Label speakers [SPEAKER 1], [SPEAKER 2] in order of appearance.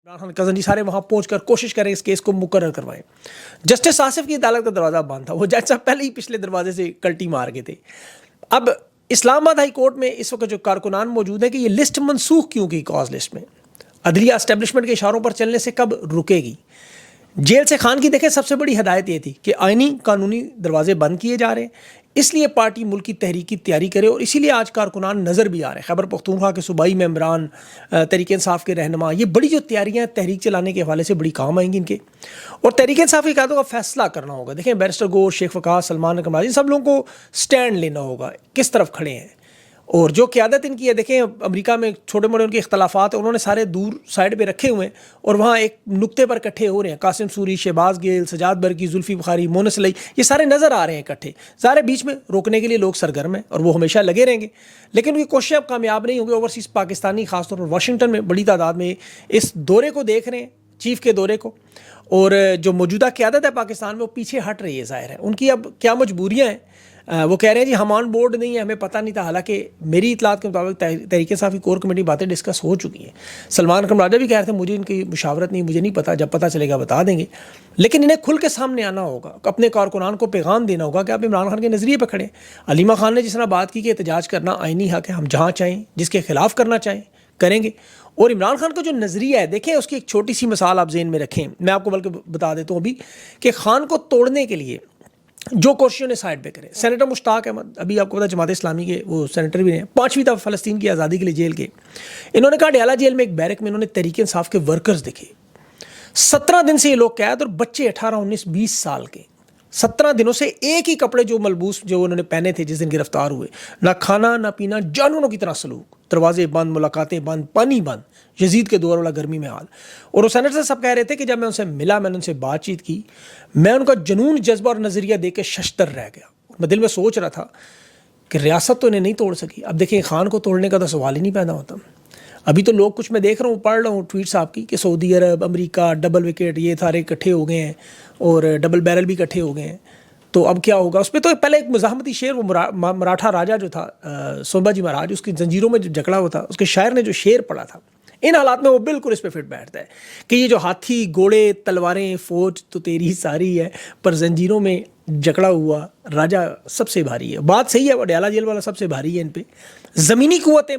[SPEAKER 1] Imran Khan cousin جی سارے وہاں پہنچ کر کوشش کریں اس کیس کو مقرر کروائیں. جسٹس آصف کی عدالت کا دروازہ بند تھا, وہ جج صاحب پہلے ہی پچھلے دروازے سے کلٹی مار گئے تھے. اب اسلام آباد ہائی کورٹ میں اس وقت جو کارکنان موجود ہیں کہ یہ لسٹ منسوخ کیوں کی کاز لسٹ میں, عدلیہ اسٹیبلشمنٹ کے اشاروں پر چلنے سے کب رکے گی. جیل سے خان کی دیکھیں سب سے بڑی ہدایت یہ تھی کہ آئینی قانونی دروازے بند کیے جا رہے ہیں, اس لیے پارٹی ملک کی تحریک کی تیاری کرے, اور اسی لیے آج کارکنان نظر بھی آ رہے ہیں. خیبر پختونخوا کے صوبائی ممبران, تحریک انصاف کے رہنما, یہ بڑی جو تیاریاں تحریک چلانے کے حوالے سے بڑی کام آئیں گی ان کے, اور تحریک انصاف کی قیادتوں کا فیصلہ کرنا ہوگا. دیکھیں بیرسٹر گور, شیخ وقاص, سلمان قماضی, سب لوگوں کو سٹینڈ لینا ہوگا کس طرف کھڑے ہیں. اور جو قیادت ان کی ہے, دیکھیں امریکہ میں چھوٹے موٹے ان کے اختلافات ہیں, انہوں نے سارے دور سائڈ پہ رکھے ہوئے ہیں اور وہاں ایک نقطے پر اکٹھے ہو رہے ہیں. قاسم سوری, شہباز گیل, سجاد برقی, زلفی بخاری, مونس علی, یہ سارے نظر آ رہے ہیں اکٹھے. سارے بیچ میں روکنے کے لیے لوگ سرگرم ہیں اور وہ ہمیشہ لگے رہیں گے, لیکن ان کی کوششیں اب کامیاب نہیں ہوں گی. اوورسیز پاکستانی خاص طور پر واشنگٹن میں بڑی تعداد میں اس دورے کو دیکھ رہے ہیں, چیف کے دورے کو, اور جو موجودہ قیادت ہے پاکستان میں وہ پیچھے ہٹ رہی ہے. ظاہر ہے ان کی اب کیا مجبوریاں ہیں. وہ کہہ رہے ہیں جی ہم آن بورڈ نہیں ہیں, ہمیں پتہ نہیں تھا, حالانکہ میری اطلاعات کے مطابق تحریک انصاف کی کور کمیٹی باتیں ڈسکس ہو چکی ہیں. سلمان قمراجہ بھی کہہ رہے تھے مجھے ان کی مشاورت نہیں, مجھے نہیں پتہ, جب پتہ چلے گا بتا دیں گے. لیکن انہیں کھل کے سامنے آنا ہوگا, اپنے کارکنان کو پیغام دینا ہوگا کہ آپ عمران خان کے نظریے پہ کھڑے. علیمہ خان نے جس طرح بات کی کہ احتجاج کرنا آئینی حق ہے, ہم جہاں چاہیں جس کے خلاف کرنا چاہیں کریں گے. اور عمران خان کا جو نظریہ ہے, دیکھیں اس کی ایک چھوٹی سی مثال آپ ذہن میں رکھیں, میں آپ کو بلکہ بتا دیتا ہوں ابھی, کہ خان کو توڑنے کے لیے جو کوششوں نے سائڈ پہ کرے. سینیٹر مشتاق احمد, ابھی آپ کو پتا جماعت اسلامی کے وہ سینیٹر بھی ہیں, 5ویں دفعہ فلسطین کی آزادی کے لیے جیل کے, انہوں نے کہا ڈیالہ جیل میں ایک بیرک میں انہوں نے تحریک انصاف کے ورکرز دیکھے. 17 دن سے یہ لوگ قید, اور بچے 18, 19, 20 سال کے. 17 دنوں سے ایک ہی کپڑے جو ملبوس جو انہوں نے پہنے تھے جس دن گرفتار ہوئے, نہ کھانا نہ پینا, جانوروں کی طرح سلوک, دروازے بند, ملاقاتیں بند, پانی بند, یزید کے دور والا گرمی میں حال. اور وہ سینیٹر صاحب کہہ رہے تھے کہ جب میں ان سے ملا, میں نے ان سے بات چیت کی, میں ان کا جنون, جذبہ اور نظریہ دیکھ کے ششدر رہ گیا. میں دل میں سوچ رہا تھا کہ ریاست تو انہیں نہیں توڑ سکی, اب دیکھیں خان کو توڑنے کا تو سوال ہی نہیں پیدا ہوتا. ابھی تو لوگ کچھ میں دیکھ رہا ہوں, پڑھ رہا ہوں ٹویٹس آپ کی کہ سعودی عرب, امریکہ, ڈبل وکٹ, یہ سارے اکٹھے ہو گئے ہیں, اور ڈبل بیرل بھی اکٹھے ہو گئے ہیں. تو اب کیا ہوگا اس پہ؟ تو پہلے ایک مزاحمتی شعر, وہ مراٹھا راجا جو تھا سومبا جی مہاراج, اس کی زنجیروں میں جو جکڑا ہوا تھا, اس کے شاعر نے جو شعر پڑھا تھا, ان حالات میں وہ بالکل اس پہ فٹ بیٹھتا ہے کہ یہ جو ہاتھی, گھوڑے, تلواریں, فوج تو تیری ساری ہے, پر زنجیروں میں جکڑا ہوا راجا سب سے بھاری ہے. بات صحیح ہے, وہ ڈیالہ جیل والا سب سے بھاری ہے ان پہ. زمینی قوتیں